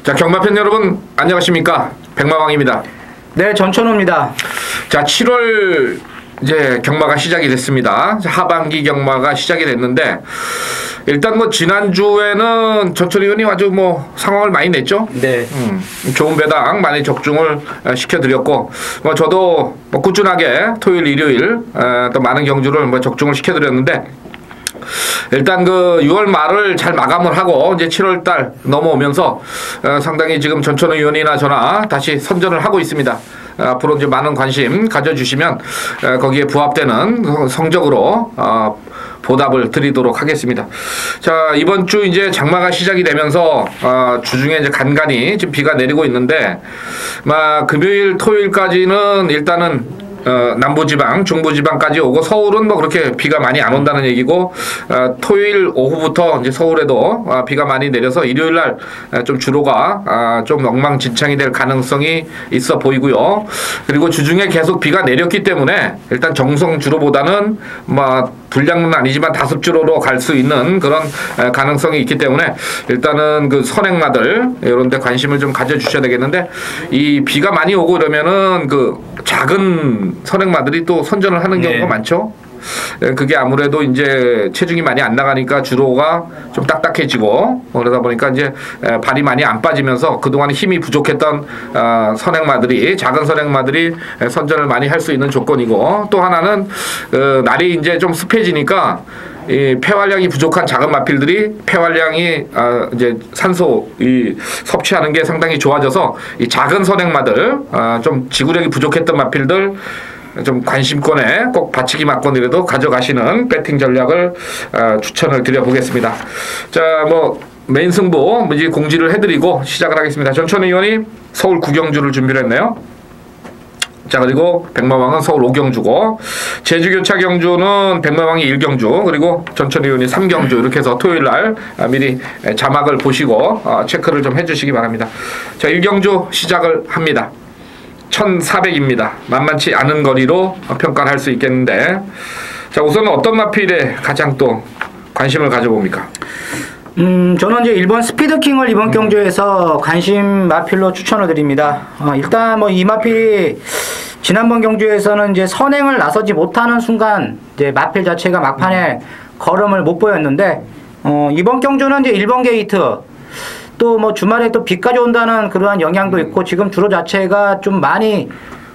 자, 경마팬 여러분 안녕하십니까? 백마왕입니다. 네, 전천후입니다. 자, 7월 이제 경마가 시작이 됐습니다. 하반기 경마가 시작이 됐는데 일단 뭐 지난주에는 전천 의원이 아주 뭐 상황을 많이 냈죠. 네. 좋은 배당 많이 적중을 시켜드렸고 뭐 저도 뭐 꾸준하게 토요일, 일요일 또 많은 경주를 뭐 적중을 시켜드렸는데 일단 그 6월 말을 잘 마감을 하고 이제 7월 달 넘어오면서 상당히 지금 전천 의원이나 저나 다시 선전을 하고 있습니다. 앞으로 이제 많은 관심 가져주시면 거기에 부합되는 성적으로 보답을 드리도록 하겠습니다. 자, 이번 주 이제 장마가 시작이 되면서 주중에 이제 간간히 지금 비가 내리고 있는데 금요일, 토요일까지는 일단은 남부지방, 중부지방까지 오고 서울은 뭐 그렇게 비가 많이 안 온다는 얘기고 토요일 오후부터 이제 서울에도 비가 많이 내려서 일요일 날 좀 주로가 좀 엉망진창이 될 가능성이 있어 보이고요. 그리고 주중에 계속 비가 내렸기 때문에 일단 정성 주로보다는 뭐 불량은 아니지만 다습주로로 갈 수 있는 그런 가능성이 있기 때문에 일단은 그 선행마들 이런 데 관심을 좀 가져주셔야 되겠는데 이 비가 많이 오고 이러면은 그 작은 선행마들이 또 선전을 하는 경우가 많죠. 그게 아무래도 이제 체중이 많이 안 나가니까 주로가 좀 딱딱해지고 그러다 보니까 이제 발이 많이 안 빠지면서 그동안 힘이 부족했던 선행마들이 작은 선행마들이 선전을 많이 할 수 있는 조건이고 또 하나는 날이 이제 좀 습해지니까 이 폐활량이 부족한 작은 마필들이 폐활량이 이제 산소 섭취하는 게 상당히 좋아져서 이 작은 선행마들 좀 지구력이 부족했던 마필들 좀 관심권에 꼭 받치기 맞건이라도 가져가시는 배팅 전략을 추천을 드려보겠습니다. 자, 뭐 메인 승부 이제 공지를 해드리고 시작을 하겠습니다. 전천 의원이 서울 9경주를 준비를 했네요. 자, 그리고 백마왕은 서울 5경주고 제주교차 경주는 백마왕이 1경주 그리고 전천 의원이 3경주 이렇게 해서 토요일날 미리 자막을 보시고 체크를 좀 해주시기 바랍니다. 자, 1경주 시작을 합니다. 1400입니다. 만만치 않은 거리로 평가를 할 수 있겠는데 자, 우선은 어떤 마필에 가장 또 관심을 가져봅니까? 저는 이제 1번 스피드킹을 이번 경주에서 관심 마필로 추천을 드립니다. 일단 뭐 이 마필이 지난번 경주에서는 이제 선행을 나서지 못하는 순간 이제 마필 자체가 막판에 걸음을 못 보였는데 이번 경주는 이제 1번 게이트 또 뭐 주말에 또 비까지 온다는 그러한 영향도 있고 지금 주로 자체가 좀 많이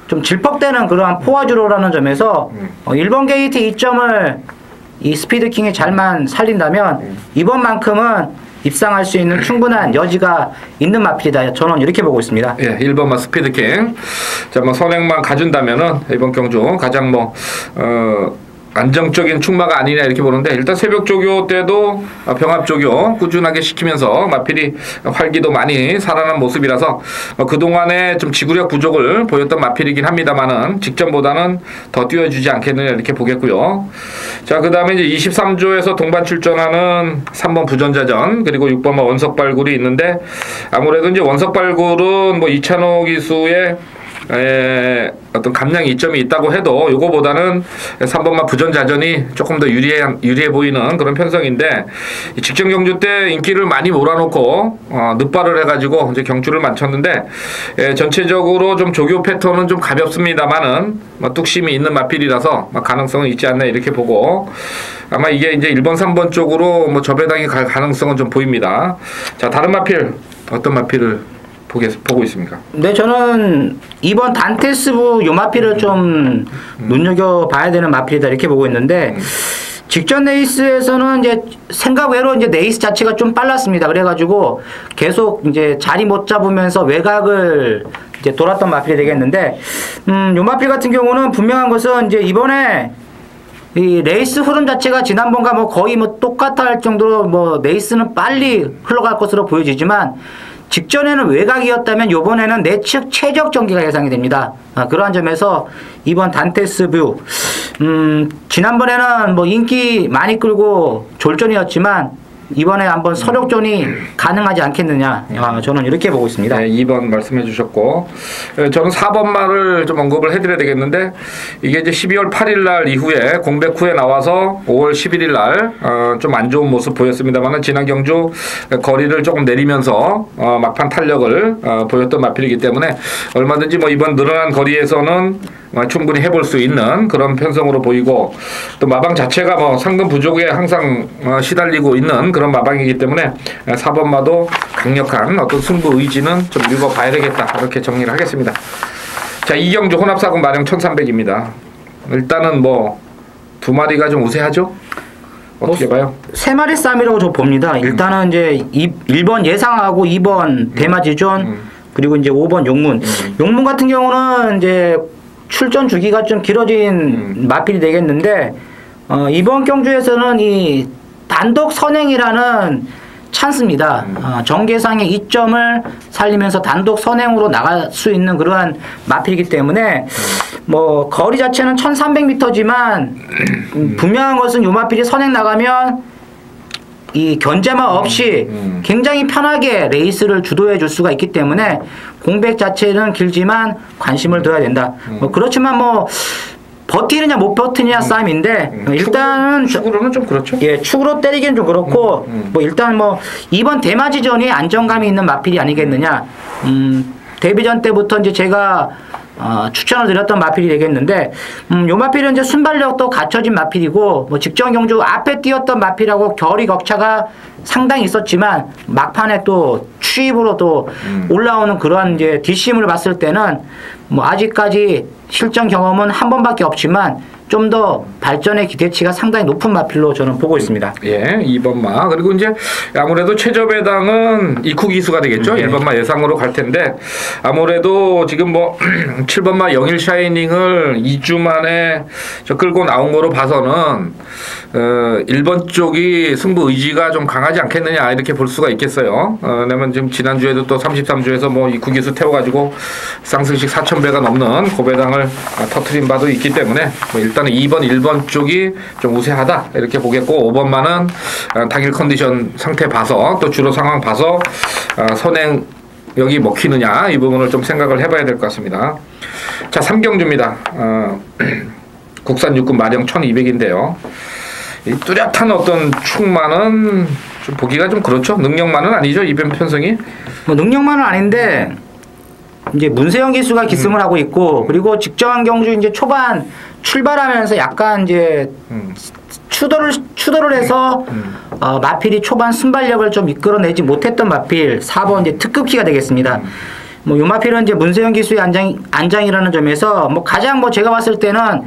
좀 질퍽대는 그러한 포화주로라는 점에서 1번 게이트 2점을 이 스피드킹이 잘만 살린다면 이번만큼은 입상할 수 있는 충분한 여지가 있는 마필이다. 저는 이렇게 보고 있습니다. 예, 1번만 스피드킹. 자, 뭐 선행만 가준다면은 이번 경주 가장 뭐 안정적인 충마가 아니냐 이렇게 보는데 일단 새벽 조교 때도 병합 조교 꾸준하게 시키면서 마필이 활기도 많이 살아난 모습이라서 그동안에 좀 지구력 부족을 보였던 마필이긴 합니다만은 직전보다는 더 뛰어주지 않겠느냐 이렇게 보겠고요. 자, 그 다음에 이제 23조에서 동반 출전하는 3번 부전자전 그리고 6번 원석발굴이 있는데 아무래도 이제 원석발굴은 뭐 이찬호 기수의 어떤 감량 이점이 있다고 해도 요거보다는 3번만 부전자전이 조금 더 유리해 보이는 그런 편성인데 직전 경주 때 인기를 많이 몰아놓고 늦발을 해가지고 이제 경주를 마쳤는데 전체적으로 좀 조교 패턴은 좀 가볍습니다만은 뚝심이 있는 마필이라서 가능성은 있지 않나 이렇게 보고 아마 이게 이제 1번, 3번 쪽으로 뭐 저배당이 갈 가능성은 좀 보입니다. 자, 다른 마필 어떤 마필을 보고 있습니까? 네, 저는 이번 단테스부 요 마필을 좀 눈여겨봐야 되는 마필이다 이렇게 보고 있는데 직전 레이스에서는 이제 생각 외로 이제 레이스 자체가 좀 빨랐습니다. 그래가지고 계속 이제 자리 못 잡으면서 외곽을 이제 돌았던 마필이 되겠는데 요 마필 같은 경우는 분명한 것은 이제 이번에 이 레이스 흐름 자체가 지난번과 뭐 거의 뭐 똑같아 할 정도로 뭐 레이스는 빨리 흘러갈 것으로 보여지지만 직전에는 외곽이었다면 이번에는 내측 최적 전개가 예상이 됩니다. 그러한 점에서 이번 단테스뷰 지난번에는 뭐 인기 많이 끌고 졸전이었지만 이번에 한번 서력전이 가능하지 않겠느냐. 저는 이렇게 보고 있습니다. 네, 2번 말씀해 주셨고 저는 4번 말을 좀 언급을 해드려야 되겠는데 이게 이제 12월 8일 날 이후에 공백 후에 나와서 5월 11일 날 좀 안 좋은 모습 보였습니다만 지난 경주 거리를 조금 내리면서 막판 탄력을 보였던 마필이기 때문에 얼마든지 뭐 이번 늘어난 거리에서는 충분히 해볼 수 있는 그런 편성으로 보이고 또 마방 자체가 뭐 상금 부족에 항상 시달리고 있는 그런 마방이기 때문에 4번 마도 강력한 어떤 승부 의지는 좀 읽어봐야 되겠다 이렇게 정리를 하겠습니다. 자, 이경주 혼합사금 마령 1300입니다. 일단은 뭐 두 마리가 좀 우세하죠? 어떻게 봐요? 세 마리 싸움이라고 저 봅니다. 일단은 이제 1번 예상하고 2번 대마지존 그리고 이제 5번 용문. 용문 같은 경우는 이제 출전 주기가 좀 길어진 마필이 되겠는데 이번 경주에서는 이 단독 선행이라는 찬스입니다. 정계상의 이점을 살리면서 단독 선행으로 나갈 수 있는 그러한 마필이기 때문에 뭐 거리 자체는 1300m지만 분명한 것은 요 마필이 선행 나가면 이 견제만 없이 굉장히 편하게 레이스를 주도해 줄 수가 있기 때문에 공백 자체는 길지만 관심을 둬야 된다. 뭐 그렇지만 뭐 버티느냐 못 버티느냐 싸움인데 일단은 축으로는 좀 그렇죠. 예, 축으로 때리기는 좀 그렇고 뭐 일단 뭐 이번 대마지전이 안정감이 있는 마필이 아니겠느냐. 데뷔전 때부터 이제 제가 추천을 드렸던 마필이 되겠는데 요 마필은 이제 순발력도 갖춰진 마필이고 뭐 직전 경주 앞에 뛰었던 마필하고 결이 격차가 상당히 있었지만 막판에 또 추입으로 또 올라오는 그러한 이제 뒷심을 봤을 때는 뭐 아직까지 실전 경험은 한 번밖에 없지만 좀 더 발전의 기대치가 상당히 높은 마필로 저는 보고 있습니다. 예, 2번 마. 그리고 이제 아무래도 최저배당은 이쿠 기수가 되겠죠. 1번 마 예상으로 갈 텐데 아무래도 지금 뭐 7번 마 영일 샤이닝을 2주 만에 저 끌고 나온 거로 봐서는 1번 쪽이 승부 의지가 좀 강하지 않겠느냐 이렇게 볼 수가 있겠어요. 왜냐면 지금 지난주에도 또 33주에서 뭐 이쿠 기수 태워가지고 상승식 4,000배가 넘는 고배당을 터트린 바도 있기 때문에 뭐 일단은 2번, 1번 쪽이 좀 우세하다 이렇게 보겠고 5번만은 당일 컨디션 상태 봐서 또 주로 상황 봐서 선행 여기 먹히느냐 이 부분을 좀 생각을 해봐야 될 것 같습니다. 자, 3경주입니다. 국산 육군 마령 1200인데요. 이 뚜렷한 어떤 축만은 좀 보기가 좀 그렇죠. 능력만은 아니죠. 이변 편성이. 뭐 능력만은 아닌데 이제 문세영 기수가 기승을 하고 있고 그리고 직전 경주 이제 초반 출발하면서 약간 이제 추돌을 해서 마필이 초반 순발력을 좀 이끌어내지 못했던 마필 4번 이제 특급키가 되겠습니다. 뭐 요 마필은 이제 문세영 기수의 안장이라는 점에서 뭐 가장 뭐 제가 봤을 때는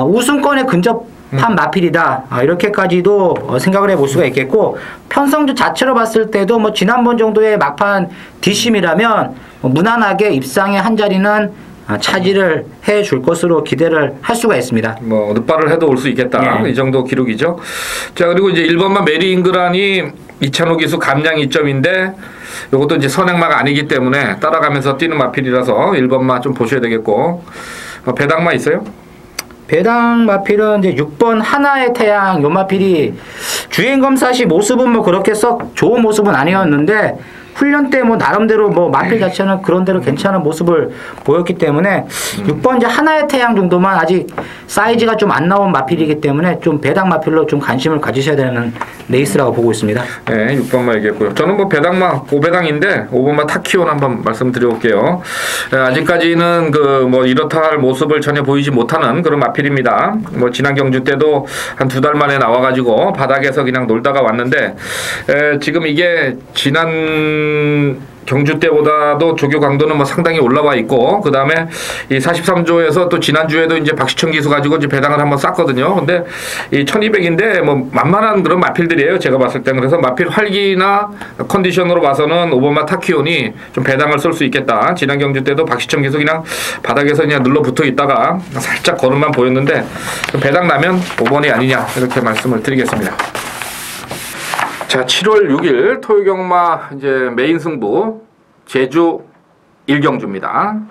우승권에 근접한 마필이다 이렇게까지도 생각을 해볼 수가 있겠고 편성주 자체로 봤을 때도 뭐 지난번 정도의 막판 뒷심이라면 무난하게 입상의 한 자리는 차지를 해줄 것으로 기대를 할 수가 있습니다. 뭐 늦발을 해도 올 수 있겠다. 네. 이 정도 기록이죠. 자, 그리고 이제 1번만 메리 잉그란이 이찬호 기수 감량 2점인데 이것도 이제 선행마가 아니기 때문에 따라가면서 뛰는 마필이라서 1번마 좀 보셔야 되겠고 배당마 있어요? 배당 마필은 이제 6번 하나의 태양 요 마필이 주행 검사 시 모습은 뭐 그렇게 썩 좋은 모습은 아니었는데 훈련 때 뭐 나름대로 뭐 마필 자체는 그런대로 괜찮은 모습을 보였기 때문에 6번 이제 하나의 태양 정도만 아직 사이즈가 좀 안 나온 마필이기 때문에 좀 배당 마필로 좀 관심을 가지셔야 되는 레이스라고 보고 있습니다. 네, 6번만 얘기했고요. 저는 뭐 배당마 5배당인데 5번마 타키온 한번 말씀드려볼게요. 아직까지는 그 뭐 이렇다 할 모습을 전혀 보이지 못하는 그런 마필입니다. 뭐 지난 경주 때도 한 2달 만에 나와가지고 바닥에서 그냥 놀다가 왔는데 지금 이게 지난 경주 때보다도 조교 강도는 뭐 상당히 올라와 있고 그 다음에 이 43조에서 또 지난주에도 이제 박시청 기수 가지고 이제 배당을 한번 쌌거든요. 근데 이 1200인데 뭐 만만한 그런 마필들이에요. 제가 봤을 땐. 그래서 마필 활기나 컨디션으로 봐서는 5번마 타키온이 좀 배당을 쏠 수 있겠다. 지난 경주 때도 박시청 기수 그냥 바닥에서 그냥 눌러 붙어 있다가 살짝 걸음만 보였는데 배당 나면 5번이 아니냐 이렇게 말씀을 드리겠습니다. 자, 7월 6일 토요경마 이제 메인 승부 제주 1경주입니다.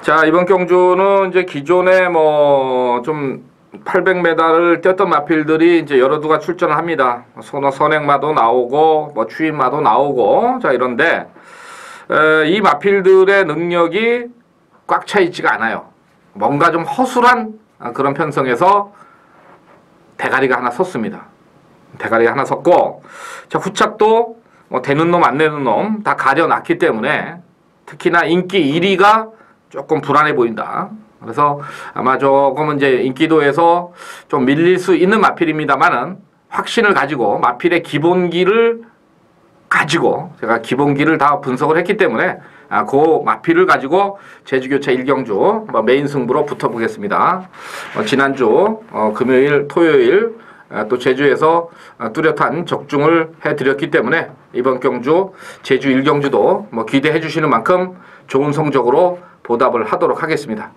자, 이번 경주는 이제 기존에 뭐 좀 800m를 뛰었던 마필들이 이제 여러 두가 출전을 합니다. 선행마도 나오고 뭐 추임마도 나오고 자 이런데 이 마필들의 능력이 꽉 차 있지가 않아요. 뭔가 좀 허술한 그런 편성에서 대가리가 하나 섰습니다. 대가리가 하나 섰고 자 후착도 뭐 되는 놈 안 되는 놈 다 가려놨기 때문에 특히나 인기 1위가 조금 불안해 보인다. 그래서 아마 조금은 이제 인기도에서 좀 밀릴 수 있는 마필입니다만은 확신을 가지고 마필의 기본기를 가지고 제가 기본기를 다 분석을 했기 때문에 그 마필을 가지고 제주교체 1경주 메인 승부로 붙어보겠습니다. 지난주 금요일 토요일 또 제주에서 뚜렷한 적중을 해드렸기 때문에 이번 경주 제주 1경주도 뭐 기대해 주시는 만큼 좋은 성적으로 보답을 하도록 하겠습니다.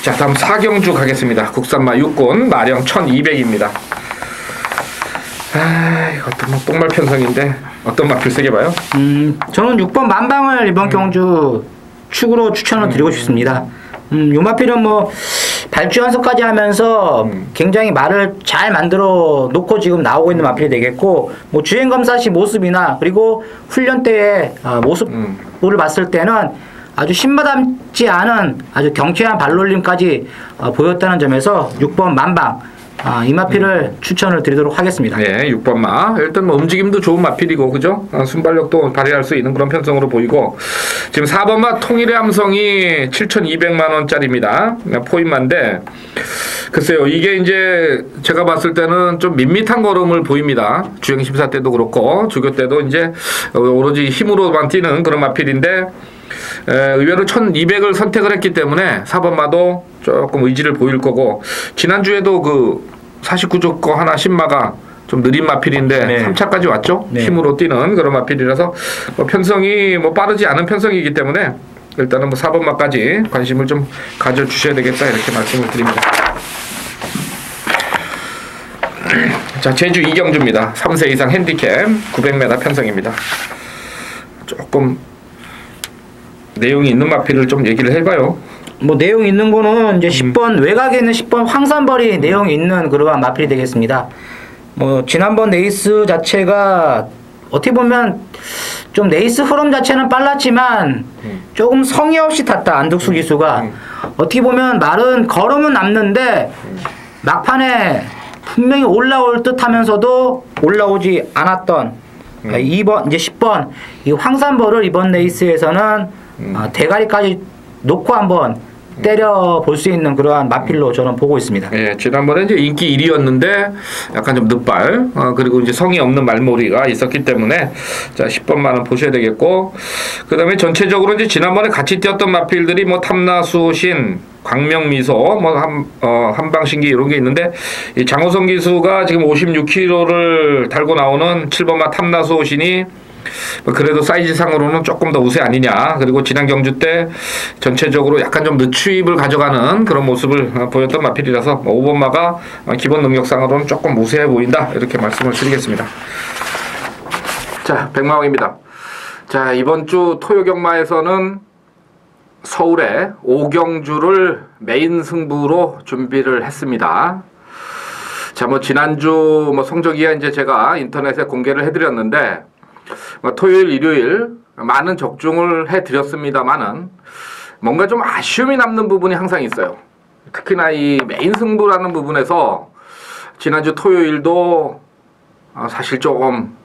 자 다음 4경주 가겠습니다. 국산마 6군 마령 1200입니다. 이것도 뭐 똥말 편성인데 어떤 마필 세게 봐요? 저는 6번 만방을 이번 경주 축으로 추천을 드리고 싶습니다. 요 마필은 뭐 발주 연습까지 하면서 굉장히 말을 잘 만들어 놓고 지금 나오고 있는 마필이 되겠고 뭐 주행 검사 시 모습이나 그리고 훈련 때의 모습을 봤을 때는 아주 신바람지 않은 아주 경쾌한 발놀림까지 보였다는 점에서 6번 만방 이 마필을 추천을 드리도록 하겠습니다. 네, 6번 마. 일단 뭐 움직임도 좋은 마필이고, 그죠? 순발력도 발휘할 수 있는 그런 편성으로 보이고, 지금 4번 마 통일의 함성이 7,200만원짜리입니다. 포인마인데, 글쎄요, 이게 이제 제가 봤을 때는 좀 밋밋한 걸음을 보입니다. 주행심사 때도 그렇고, 주교 때도 이제 오로지 힘으로만 뛰는 그런 마필인데, 의외로 1200을 선택을 했기 때문에 4번 마도 조금 의지를 보일 거고 지난주에도 그 49조 거 하나 신마가 좀 느린 마필인데 네. 3차까지 왔죠. 네. 힘으로 뛰는 그런 마필이라서 뭐 편성이 뭐 빠르지 않은 편성이기 때문에 일단은 뭐 4번 마까지 관심을 좀 가져주셔야 되겠다 이렇게 말씀을 드립니다. 자 제주 2경주입니다. 3세 이상 핸디캡 900m 편성입니다. 조금 내용이 있는 마필을 좀 얘기를 해봐요. 뭐 내용 있는 거는 이제 10번 외곽에 있는 10번 황산벌이 내용이 있는 그러한 마필이 되겠습니다. 뭐 지난번 레이스 자체가 어떻게 보면 좀 레이스 흐름 자체는 빨랐지만 조금 성의 없이 탔다 안득수 기수가 어떻게 보면 말은 걸음은 남는데 막판에 분명히 올라올 듯하면서도 올라오지 않았던 2번 이제 10번 이 황산벌을 이번 레이스에서는 대가리까지 놓고 한번 때려 볼 수 있는 그러한 마필로 저는 보고 있습니다. 예, 지난번에 이제 인기 1위였는데 약간 좀 늦발 그리고 이제 성의 없는 말머리가 있었기 때문에 자 10번만은 보셔야 되겠고 그다음에 전체적으로 이제 지난번에 같이 뛰었던 마필들이 뭐 탐나수신 광명미소 뭐 한방신기 이런 게 있는데 이 장호성 기수가 지금 56kg를 달고 나오는 7번마 탐나수신이 그래도 사이즈상으로는 조금 더 우세 아니냐. 그리고 지난 경주 때 전체적으로 약간 좀 늦추입을 가져가는 그런 모습을 보였던 마필이라서 5번마가 기본 능력상으로는 조금 우세해 보인다. 이렇게 말씀을 드리겠습니다. 자, 백마왕입니다. 자, 이번 주 토요경마에서는 서울의 5경주를 메인 승부로 준비를 했습니다. 자, 뭐 지난주 뭐 성적이야 이제 제가 인터넷에 공개를 해드렸는데 토요일, 일요일 많은 적중을 해드렸습니다만은 뭔가 좀 아쉬움이 남는 부분이 항상 있어요. 특히나 이 메인 승부라는 부분에서 지난주 토요일도 사실 조금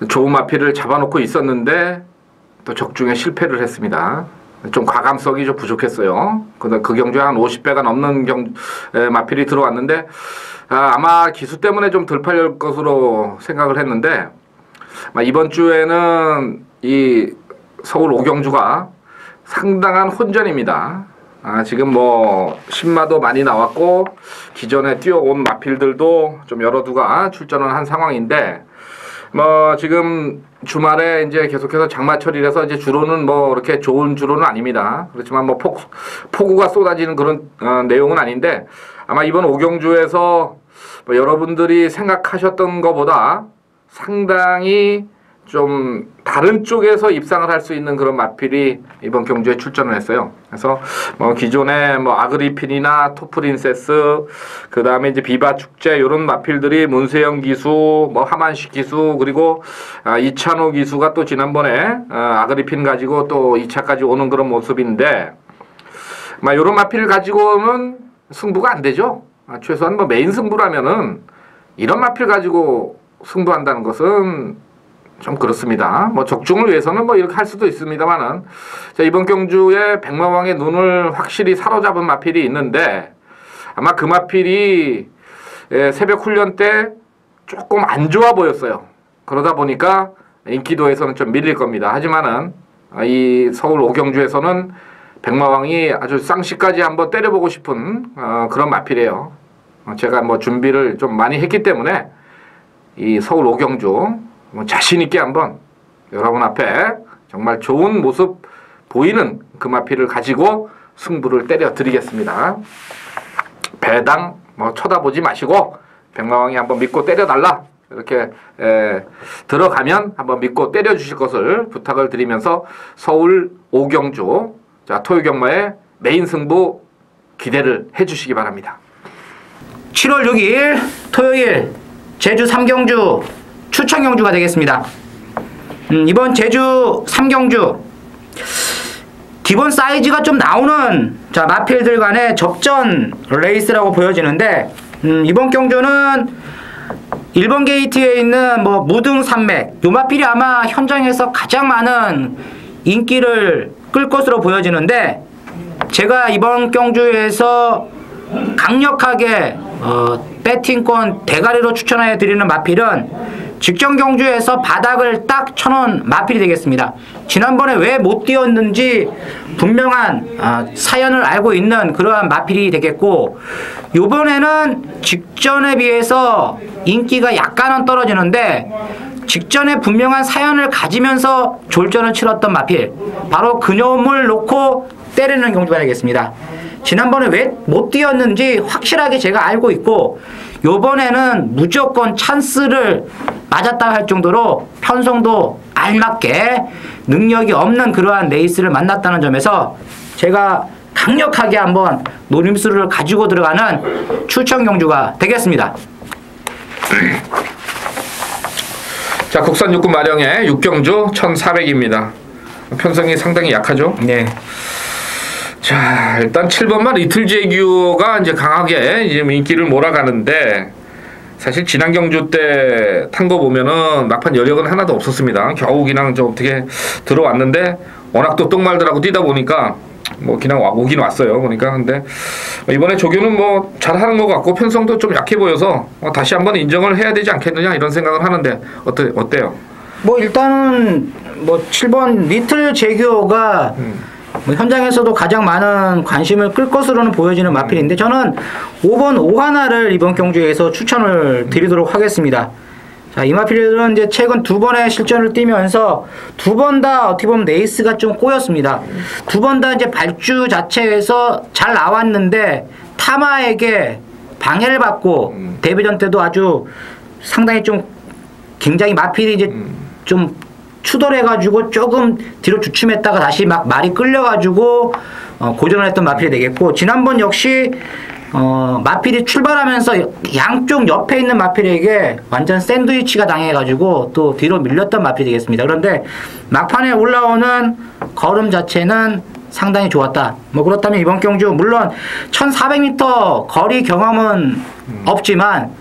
좋은 마필을 잡아놓고 있었는데 또 적중에 실패를 했습니다. 좀 과감성이 좀 부족했어요. 그 경주에 한 50배가 넘는 마필이 들어왔는데 아마 기수 때문에 좀 덜 팔릴 것으로 생각을 했는데 이번 주에는 이 서울 5경주가 상당한 혼전입니다. 지금 뭐 신마도 많이 나왔고 기존에 뛰어온 마필들도 좀 여러 두가 출전을 한 상황인데 뭐 지금 주말에 이제 계속해서 장마철이라서 이제 주로는 뭐 이렇게 좋은 주로는 아닙니다. 그렇지만 뭐 폭우가 쏟아지는 그런 내용은 아닌데 아마 이번 5경주에서 뭐 여러분들이 생각하셨던 것보다 상당히 좀 다른 쪽에서 입상을 할 수 있는 그런 마필이 이번 경주에 출전을 했어요. 그래서 뭐 기존의 뭐 아그리핀이나 토프린세스, 그 다음에 이제 비바 축제 이런 마필들이 문세영 기수, 뭐 하만식 기수, 그리고 이찬호 기수가 또 지난번에 아그리핀 가지고 또 2차까지 오는 그런 모습인데, 막 이런 마필을 가지고는 승부가 안 되죠. 최소한 뭐 메인 승부라면은 이런 마필 가지고 승부한다는 것은 좀 그렇습니다. 뭐 적중을 위해서는 뭐 이렇게 할 수도 있습니다만은, 자, 이번 경주에 백마왕의 눈을 확실히 사로잡은 마필이 있는데, 아마 그 마필이 새벽 훈련 때 조금 안 좋아 보였어요. 그러다 보니까 인기도에서는 좀 밀릴 겁니다. 하지만은 이 서울 오경주에서는 백마왕이 아주 쌍시까지 한번 때려보고 싶은 그런 마필이에요. 제가 뭐 준비를 좀 많이 했기 때문에 이 서울 오경주 자신 있게 한번 여러분 앞에 정말 좋은 모습 보이는 금화피를 가지고 승부를 때려 드리겠습니다. 배당 뭐 쳐다보지 마시고 백마왕이 한번 믿고 때려달라, 이렇게 들어가면 한번 믿고 때려 주실 것을 부탁을 드리면서 서울 오경주, 자, 토요경마의 메인 승부 기대를 해 주시기 바랍니다. 7월 6일 토요일 제주 3경주 추천 경주가 되겠습니다. 이번 제주 3경주 기본 사이즈가 좀 나오는, 자, 마필들 간의 접전 레이스라고 보여지는데, 이번 경주는 1번 게이트에 있는 뭐 무등 산맥, 요 마필이 아마 현장에서 가장 많은 인기를 끌 것으로 보여지는데, 제가 이번 경주에서 강력하게 배팅권 대가리로 추천해 드리는 마필은 직전 경주에서 바닥을 딱 쳐놓은 마필이 되겠습니다. 지난번에 왜 못 뛰었는지 분명한 사연을 알고 있는 그러한 마필이 되겠고, 요번에는 직전에 비해서 인기가 약간은 떨어지는데 직전에 분명한 사연을 가지면서 졸전을 치렀던 마필, 바로 그놈을 놓고 때리는 경주가 되겠습니다. 지난번에 왜 못 뛰었는지 확실하게 제가 알고 있고, 요번에는 무조건 찬스를 맞았다 할 정도로 편성도 알맞게 능력이 없는 그러한 레이스를 만났다는 점에서 제가 강력하게 한번 노림수를 가지고 들어가는 추천 경주가 되겠습니다. 자, 국산 육군 마령의 육경주 1400입니다. 편성이 상당히 약하죠. 네. 자, 일단 7번만 리틀제규가 이제 강하게 지금 인기를 몰아가는데, 사실 지난 경주 때 탄 거 보면은 막판 여력은 하나도 없었습니다. 겨우 그냥 좀 어떻게 들어왔는데 워낙 또 똥말들하고 뛰다 보니까 뭐 그냥 오긴 왔어요. 그러니까 근데 이번에 조교는 뭐 잘하는 것 같고 편성도 좀 약해 보여서 다시 한번 인정을 해야 되지 않겠느냐 이런 생각을 하는데 어때요? 뭐 일단은 뭐 7번 리틀제규가 뭐 현장에서도 가장 많은 관심을 끌 것으로는 보여지는 마필인데, 저는 5번 오하나를 이번 경주에서 추천을 드리도록 하겠습니다. 자, 이 마필은 이제 최근 2번의 실전을 뛰면서 2번 다 어떻게 보면 레이스가 좀 꼬였습니다. 2번 다 이제 발주 자체에서 잘 나왔는데 타마에게 방해를 받고 데뷔전 때도 아주 상당히 좀 굉장히 마필이 이제 좀 추돌해가지고 조금 뒤로 주춤했다가 다시 막 말이 끌려가지고 고전을 했던 마필이 되겠고, 지난번 역시 마필이 출발하면서 양쪽 옆에 있는 마필에게 완전 샌드위치가 당해가지고 또 뒤로 밀렸던 마필이 되겠습니다. 그런데 막판에 올라오는 걸음 자체는 상당히 좋았다. 뭐 그렇다면 이번 경주 물론 1400m 거리 경험은 없지만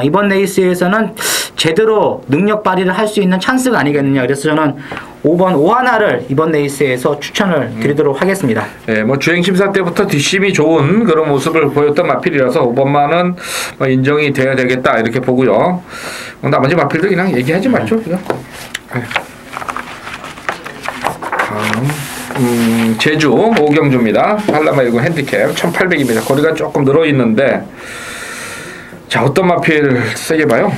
이번 레이스에서는 제대로 능력 발휘를 할 수 있는 찬스가 아니겠느냐. 그래서 저는 5번 오하나를 이번 레이스에서 추천을 드리도록 하겠습니다. 네, 뭐 주행 심사 때부터 뒷심이 좋은 그런 모습을 보였던 마필이라서 5번만은 뭐 인정이 돼야 되겠다 이렇게 보고요. 나머지 마필들 그냥 얘기하지 말죠. 그냥. 제주 오경주입니다. 한라마일군 핸디캡 1800입니다. 거리가 조금 늘어 있는데, 자, 어떤 마필 세게 봐요?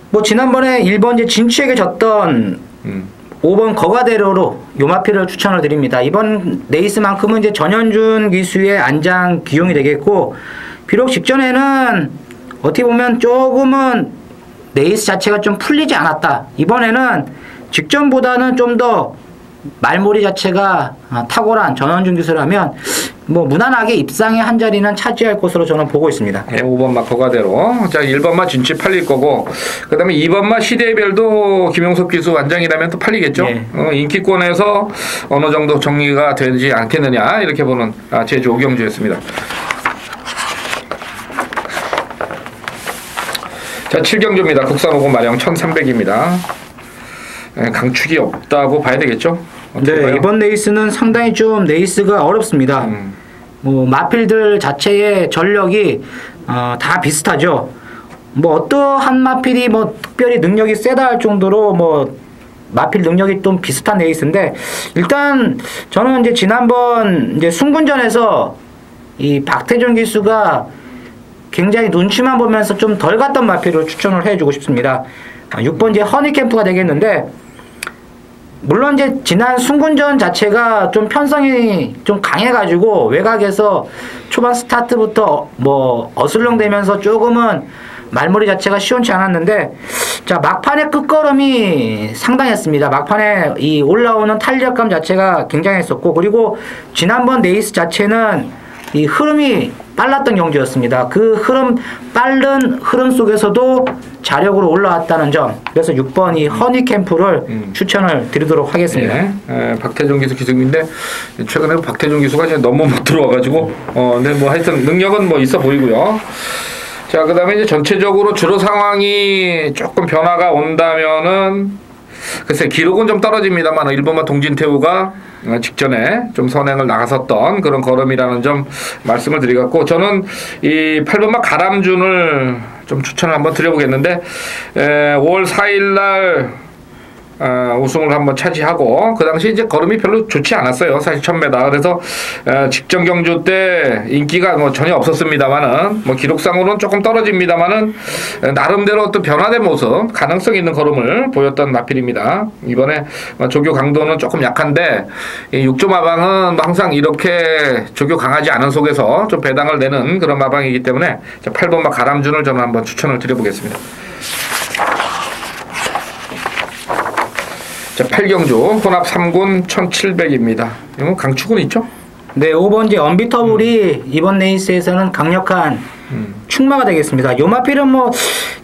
뭐 지난번에 1번 이제 진취에게 졌던 5번 거가대로로 요 마필을 추천을 드립니다. 이번 레이스만큼은 이제 전현준 기수의 안장 기용이 되겠고, 비록 직전에는 어떻게 보면 조금은 레이스 자체가 좀 풀리지 않았다. 이번에는 직전보다는 좀 더 말몰이 자체가 탁월한 전원준 기수라면 뭐 무난하게 입상의 한 자리는 차지할 것으로 저는 보고 있습니다. 네, 5번 마 거가대로. 자, 1번 진치 팔릴 거고, 그 다음에 2번 마 시대별도 김용석 기수 완장이라면 또 팔리겠죠. 예. 인기권에서 어느 정도 정리가 되지 않겠느냐, 이렇게 보는 제주 오경주였습니다. 자, 7경주입니다. 국산 5번 마령 1300입니다. 강축이 없다고 봐야 되겠죠? 네, 봐요? 이번 레이스는 상당히 좀 레이스가 어렵습니다. 뭐 마필들 자체의 전력이 다 비슷하죠. 뭐 어떠한 마필이 뭐 특별히 능력이 세다 할 정도로 뭐 마필 능력이 좀 비슷한 레이스인데, 일단 저는 이제 지난번 이제 순군전에서 이 박태준 기수가 굉장히 눈치만 보면서 좀 덜 갔던 마필을 추천을 해주고 싶습니다. 6번째 허니캠프가 되겠는데, 물론 이제 지난 순군전 자체가 좀 편성이 좀 강해가지고 외곽에서 초반 스타트부터 뭐 어슬렁대면서 조금은 말머리 자체가 시원치 않았는데, 자 막판의 끝걸음이 상당했습니다. 막판에 이 올라오는 탄력감 자체가 굉장했었고, 그리고 지난번 레이스 자체는 이 흐름이 빨랐던 경주였습니다. 그 빠른 흐름 속에서도 자력으로 올라왔다는 점, 그래서 6번 이 허니캠프를 추천을 드리도록 하겠습니다. 예, 박태준 기수 기승인데 최근에 박태준 기수가 이제 너무 못 들어와가지고 근데 뭐 하여튼 능력은 뭐 있어 보이고요. 자, 그다음에 이제 전체적으로 주로 상황이 조금 변화가 온다면은 글쎄 기록은 좀 떨어집니다만 1번마 동진태우가 직전에 좀 선행을 나갔었던 그런 걸음이라는 점 말씀을 드리겠고, 저는 이 8번마 가람준을 좀 추천을 한번 드려보겠는데 5월 4일날 우승을 한번 차지하고, 그 당시 이제 걸음이 별로 좋지 않았어요. 사실 1000m. 그래서 직전 경주 때 인기가 뭐 전혀 없었습니다만은 뭐 기록상으로는 조금 떨어집니다만은 나름대로 또 변화된 모습, 가능성 있는 걸음을 보였던 마필입니다. 이번에 조교 강도는 조금 약한데 이 6조 마방은 항상 이렇게 조교 강하지 않은 속에서 좀 배당을 내는 그런 마방이기 때문에 8번마 가람준을 저는 한번 추천을 드려보겠습니다. 자, 8경주 혼합 3군 1700입니다. 이건 강축은 있죠? 네, 5번째 언비터블이 이번 레이스에서는 강력한 축마가 되겠습니다. 요 마필은 뭐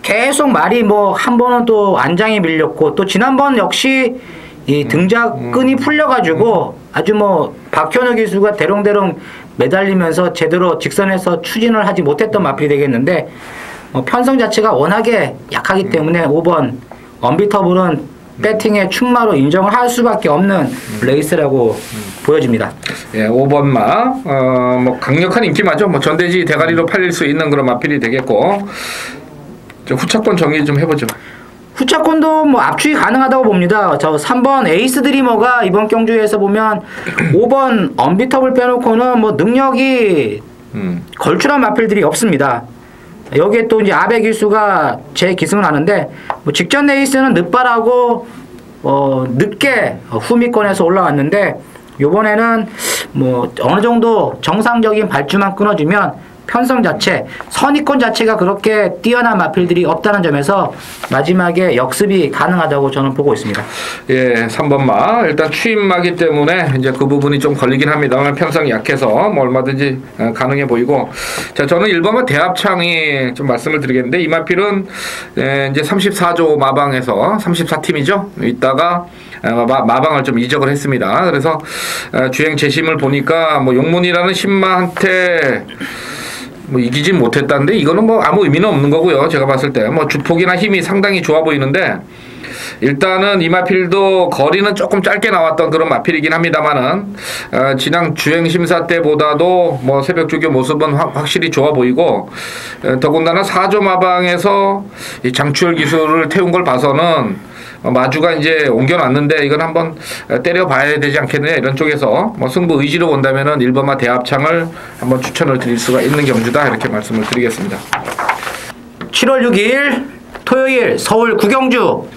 계속 말이 뭐 한 번은 또 안장이 밀렸고, 또 지난번 역시 이 등자끈이 풀려가지고 아주 뭐 박현우 기수가 대롱대롱 매달리면서 제대로 직선에서 추진을 하지 못했던 마필이 되겠는데, 편성 자체가 워낙에 약하기 때문에 5번 언비터블은 배팅의 축마로 인정을 할 수밖에 없는 레이스라고 보여집니다. 예, 5번마 뭐 강력한 인기마죠. 뭐 전대지 대가리로 팔릴 수 있는 그런 마필이 되겠고, 후차권 정리 좀 해보죠. 후차권도 뭐 압축이 가능하다고 봅니다. 저 3번 에이스 드리머가 이번 경주에서 보면 5번 언비터블 빼놓고는 뭐 능력이 걸출한 마필들이 없습니다. 여기에 또 이제 아베 기수가 제 기승을 하는데, 뭐 직전 레이스는 늦발하고 늦게 후미권에서 올라왔는데, 요번에는 뭐 어느 정도 정상적인 발주만 끊어주면 편성 자체, 선의권 자체가 그렇게 뛰어난 마필들이 없다는 점에서 마지막에 역습이 가능하다고 저는 보고 있습니다. 예, 3번마 일단 추임마기 때문에 이제 그 부분이 좀 걸리긴 합니다만 편성이 약해서 뭐 얼마든지 가능해 보이고, 자 저는 1번마 대합창이 좀 말씀을 드리겠는데, 이 마필은 이제 34조 마방에서 34팀이죠. 이따가 마방을 좀 이적을 했습니다. 그래서 주행 재심을 보니까 뭐 용문이라는 신마한테 뭐 이기진 못했다는데, 이거는 뭐 아무 의미는 없는 거고요. 제가 봤을 때 뭐 주폭이나 힘이 상당히 좋아 보이는데, 일단은 이 마필도 거리는 조금 짧게 나왔던 그런 마필이긴 합니다만은 지난 주행 심사 때보다도 뭐 새벽 조교 모습은 확실히 좋아 보이고, 더군다나 4조 마방에서 이 장추열 기술을 태운 걸 봐서는 마주가 이제 옮겨놨는데 이건 한번 때려봐야 되지 않겠느냐, 이런 쪽에서 뭐 승부 의지로 본다면은 1번마 대합창을 한번 추천을 드릴 수가 있는 경주다, 이렇게 말씀을 드리겠습니다. 7월 6일 토요일 서울 구경주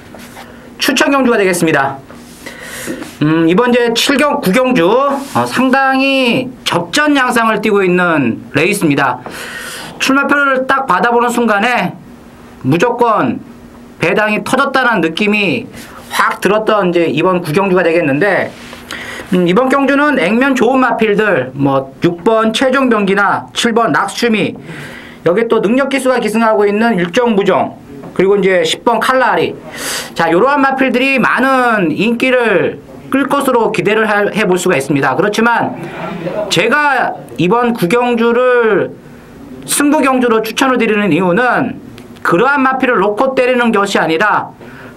추천 경주가 되겠습니다. 이번 이제 7경 구경주 상당히 접전 양상을 띠고 있는 레이스입니다. 출마표를 딱 받아보는 순간에 무조건 배당이 터졌다는 느낌이 확 들었던 이제 이번 구경주가 되겠는데, 이번 경주는 액면 좋은 마필들, 뭐 6번 최종병기나 7번 낙수미, 여기 또 능력기수가 기승하고 있는 일정무정, 그리고 이제 10번 칼라리. 자, 이러한 마필들이 많은 인기를 끌 것으로 기대를 해볼 수가 있습니다. 그렇지만 제가 이번 구경주를 승부경주로 추천을 드리는 이유는 그러한 마필을 놓고 때리는 것이 아니라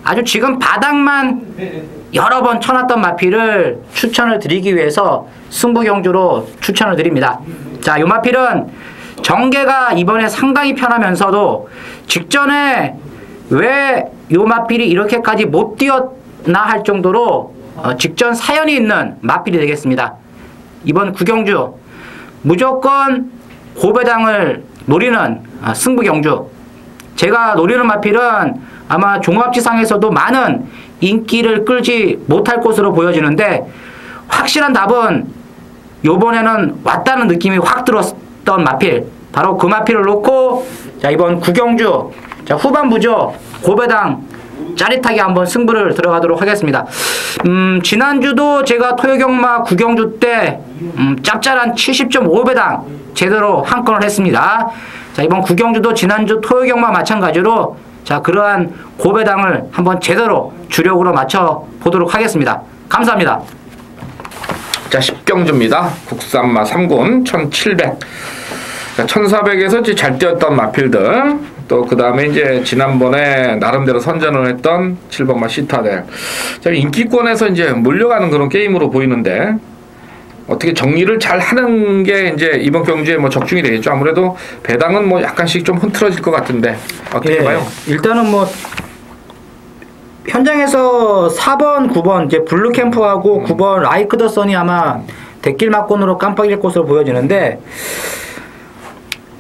아주 지금 바닥만 여러 번 쳐놨던 마필을 추천을 드리기 위해서 승부경주로 추천을 드립니다. 자, 이 마필은 정계가 이번에 상당히 편하면서도 직전에 왜 이 마필이 이렇게까지 못 뛰었나 할 정도로 직전 사연이 있는 마필이 되겠습니다. 이번 구경주 무조건 고배당을 노리는 승부경주. 제가 노리는 마필은 아마 종합지상에서도 많은 인기를 끌지 못할 것으로 보여지는데, 확실한 답은 요번에는 왔다는 느낌이 확 들었던 마필, 바로 그 마필을 놓고 자, 이번 구경주, 자, 후반부죠. 고배당 짜릿하게 한번 승부를 들어가도록 하겠습니다. 지난주도 제가 토요경마 구경주 때 짭짤한 70.5배당 제대로 한 건을 했습니다. 자, 이번 구경주도 지난주 토요경마 마찬가지로 자, 그러한 고배당을 한번 제대로 주력으로 맞춰 보도록 하겠습니다. 감사합니다. 자, 10경주입니다. 국산마 3군 1700. 자, 1400에서 이제 잘 뛰었던 마필들, 또 그 다음에 이제 지난번에 나름대로 선전을 했던 7번마 시타델. 자, 인기권에서 이제 몰려가는 그런 게임으로 보이는데, 어떻게 정리를 잘 하는 게 이제 이번 경주에 뭐 적중이 되겠죠. 아무래도 배당은 뭐 약간씩 좀 흐트러질 것 같은데 어떻게 봐요? 일단은 뭐 현장에서 4번, 9번 이제 블루캠프하고 9번 라이크 더 선이 아마 대길 막권으로 깜빡일 것으로 보여지는데,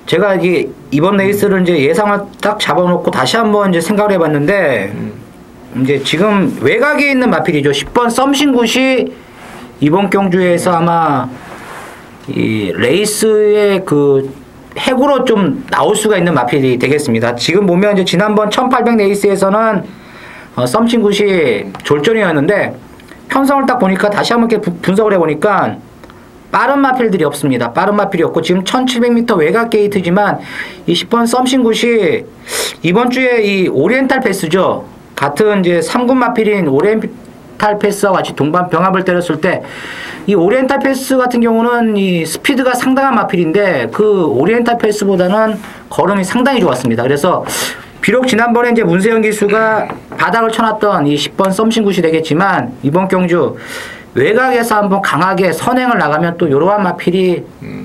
제가 이번 레이스를 이제 예상을 딱 잡아놓고 다시 한번 이제 생각을 해봤는데, 이제 지금 외곽에 있는 마필이죠. 10번 썸싱굿이 이번 경주에서 아마 이 레이스의 그 핵으로 좀 나올 수가 있는 마필이 되겠습니다. 지금 보면 이제 지난번 1800 레이스에서는 썸싱굿이 졸전이었는데, 편성을 딱 보니까 다시 한번 이렇게 분석을 해보니까 빠른 마필들이 없습니다. 빠른 마필이 없고, 지금 1700m 외곽 게이트지만 이 10번 썸싱굿이 이번 주에 이 오리엔탈 패스죠. 같은 이제 3군 마필인 오리엔탈 패스와 같이 동반 병합을 때렸을 때, 이 오리엔탈 패스 같은 경우는 이 스피드가 상당한 마필인데 그 오리엔탈 패스보다는 걸음이 상당히 좋았습니다. 그래서 비록 지난번에 이제 문세영 기수가 바닥을 쳐놨던 이 10번 썸싱굿이 되겠지만, 이번 경주 외곽에서 한번 강하게 선행을 나가면 또 이러한 마필이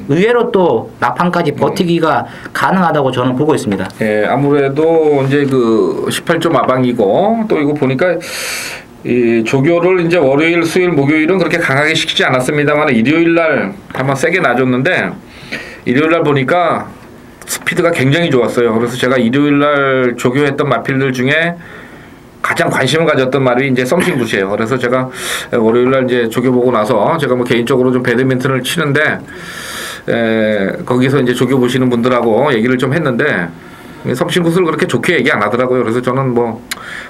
의외로 또 막판까지 버티기가 가능하다고 저는 보고 있습니다. 예, 아무래도 이제 그 18조 마방이고, 또 이거 보니까 이 조교를 이제 월요일, 수요일, 목요일은 그렇게 강하게 시키지 않았습니다만 일요일 날 한번 세게 놔줬는데, 일요일 날 보니까 스피드가 굉장히 좋았어요. 그래서 제가 일요일 날 조교했던 마필들 중에 가장 관심을 가졌던 말이 이제 썸싱굿이에요. 그래서 제가 월요일 날 이제 조교보고 나서 제가 뭐 개인적으로 좀 배드민턴을 치는데, 거기서 이제 조교 보시는 분들하고 얘기를 좀 했는데, 썸싱굿을 그렇게 좋게 얘기 안 하더라고요. 그래서 저는 뭐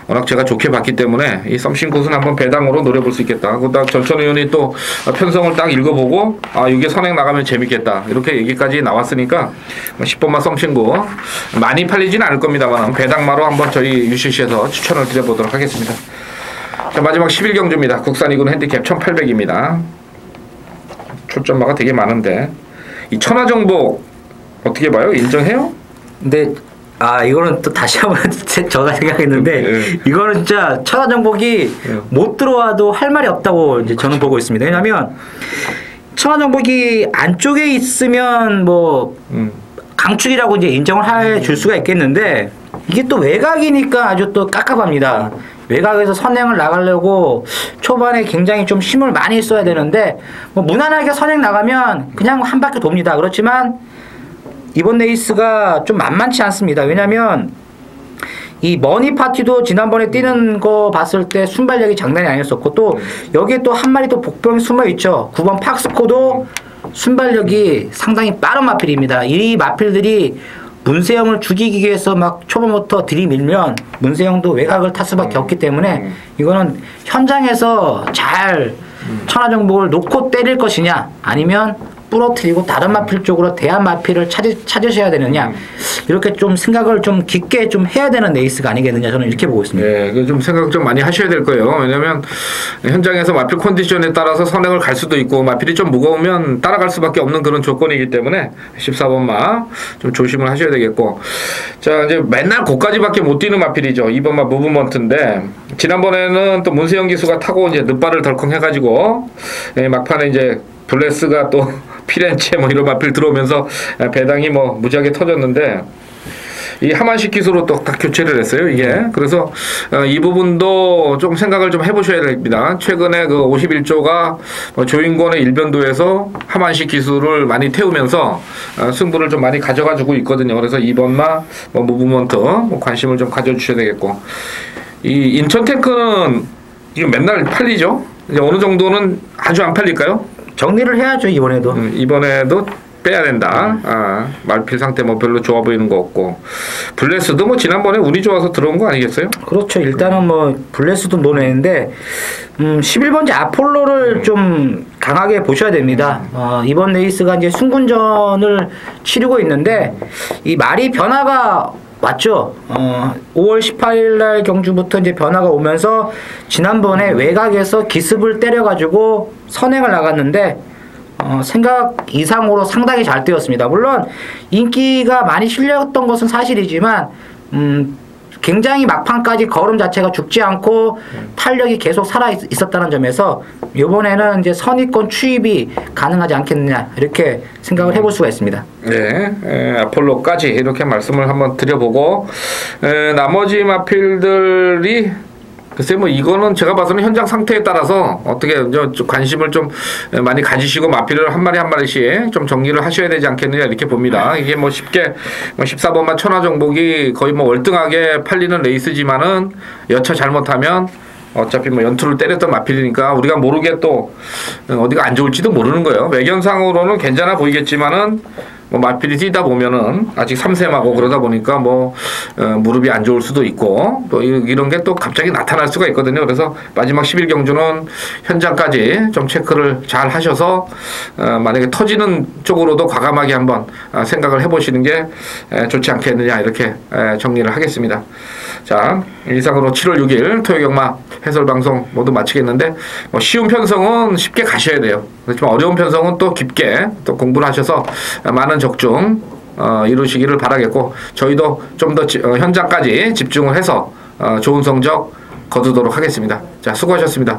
워낙 제가 좋게 봤기 때문에 이 썸싱굿은 한번 배당으로 노려볼 수 있겠다. 딱 전천 의원이 또 편성을 딱 읽어보고, 아, 이게 선행 나가면 재밌겠다, 이렇게 얘기까지 나왔으니까 10번만 썸싱굿 많이 팔리지는 않을 겁니다만 배당마로 한번 저희 UCC에서 추천을 드려보도록 하겠습니다. 자, 마지막 11경주입니다. 국산 2군 핸디캡 1800입니다. 출전마가 되게 많은데 이 천하정복 어떻게 봐요? 인정해요? 근데 이거는 또 다시 한번 제가 생각했는데, 이거는 진짜 천하정복이 못 들어와도 할 말이 없다고 이제 저는 보고 있습니다. 왜냐하면 천하정복이 안쪽에 있으면 뭐 강축이라고 이제 인정을 줄 수가 있겠는데, 이게 또 외곽이니까 아주 또 깝깝합니다. 외곽에서 선행을 나가려고 초반에 굉장히 좀 힘을 많이 써야 되는데, 뭐 무난하게 선행 나가면 그냥 한 바퀴 돕니다. 그렇지만 이번 레이스가 좀 만만치 않습니다. 왜냐면 이 머니 파티도 지난번에 뛰는 거 봤을 때 순발력이 장난이 아니었었고, 또 여기에 또 한 마리 또 복병이 숨어 있죠. 9번 팍스코도 순발력이 상당히 빠른 마필입니다. 이 마필들이 문세영을 죽이기 위해서 막 초반부터 들이밀면 문세영도 외곽을 탈 수밖에 없기 때문에 이거는 현장에서 잘 천하정복을 놓고 때릴 것이냐 아니면 부러뜨리고 다른 마필 쪽으로 대한 마필을 찾으셔야 되느냐 이렇게 좀 생각을 좀 깊게 좀 해야 되는 레이스가 아니겠느냐 저는 이렇게 보고 있습니다. 네, 좀 생각 좀 많이 하셔야 될 거예요. 왜냐하면 현장에서 마필 컨디션에 따라서 선행을 갈 수도 있고 마필이 좀 무거우면 따라갈 수밖에 없는 그런 조건이기 때문에 14번마 좀 조심을 하셔야 되겠고 자 이제 맨날 고까지밖에 못 뛰는 마필이죠. 2번마 무브먼트인데 지난번에는 또 문세영 기수가 타고 이제 늦발을 덜컹 해가지고 막판에 이제 블레스가 또 피렌체 뭐 이런 마필 들어오면서 배당이 뭐 무지하게 터졌는데 이 하만식 기수로 또 딱 교체를 했어요 이게. 그래서 이 부분도 좀 생각을 좀 해보셔야 됩니다. 최근에 그 51조가 조인권의 일변도에서 하만식 기수를 많이 태우면서 승부를 좀 많이 가져가지고 있거든요. 그래서 이번마 뭐 무브먼트 뭐 관심을 좀 가져주셔야 되겠고 이 인천 탱크는 지금 맨날 팔리죠. 이제 어느 정도는 아주 안 팔릴까요? 정리를 해야죠 이번에도. 이번에도 빼야 된다. 말필 상태 뭐 별로 좋아 보이는 거 없고 블레스도 뭐 지난번에 운이 좋아서 들어온 거 아니겠어요? 그렇죠. 일단은 뭐 블레스도 노내는데 11번째 아폴로를 좀 강하게 보셔야 됩니다. 이번 레이스가 이제 순군전을 치르고 있는데 이 말이 변화가 왔죠. 5월 18일 날 경주부터 이제 변화가 오면서 지난번에 외곽에서 기습을 때려가지고 선행을 나갔는데 생각 이상으로 상당히 잘 뛰었습니다. 물론 인기가 많이 실렸던 것은 사실이지만 굉장히 막판까지 걸음 자체가 죽지 않고 탄력이 계속 살아 있었다는 점에서 이번에는 이제 선의권 추입이 가능하지 않겠느냐 이렇게 생각을 해볼 수가 있습니다. 네, 아폴로까지 이렇게 말씀을 한번 드려보고 나머지 마필들이 글쎄 뭐 이거는 제가 봐서는 현장 상태에 따라서 어떻게 관심을 좀 많이 가지시고 마필을 한 마리 한 마리씩 좀 정리를 하셔야 되지 않겠느냐 이렇게 봅니다. 이게 뭐 쉽게 14번만 천하정복이 거의 뭐 월등하게 팔리는 레이스지만은 여차 잘못하면 어차피 뭐 연투를 때렸던 마필이니까 우리가 모르게 또 어디가 안 좋을지도 모르는 거예요. 외견상으로는 괜찮아 보이겠지만은 뭐 마필이 뛰다 보면은 아직 3세마고 그러다 보니까 뭐 무릎이 안 좋을 수도 있고 또 이런 게 또 갑자기 나타날 수가 있거든요. 그래서 마지막 11경주는 현장까지 좀 체크를 잘 하셔서 만약에 터지는 쪽으로도 과감하게 한번 생각을 해보시는 게 좋지 않겠느냐 이렇게 정리를 하겠습니다. 자, 이상으로 7월 6일 토요경마 해설방송 모두 마치겠는데 뭐 쉬운 편성은 쉽게 가셔야 돼요. 그렇지만 어려운 편성은 또 깊게 또 공부를 하셔서 많은 적중 이루시기를 바라겠고 저희도 좀 더 현장까지 집중을 해서 좋은 성적 거두도록 하겠습니다. 자, 수고하셨습니다.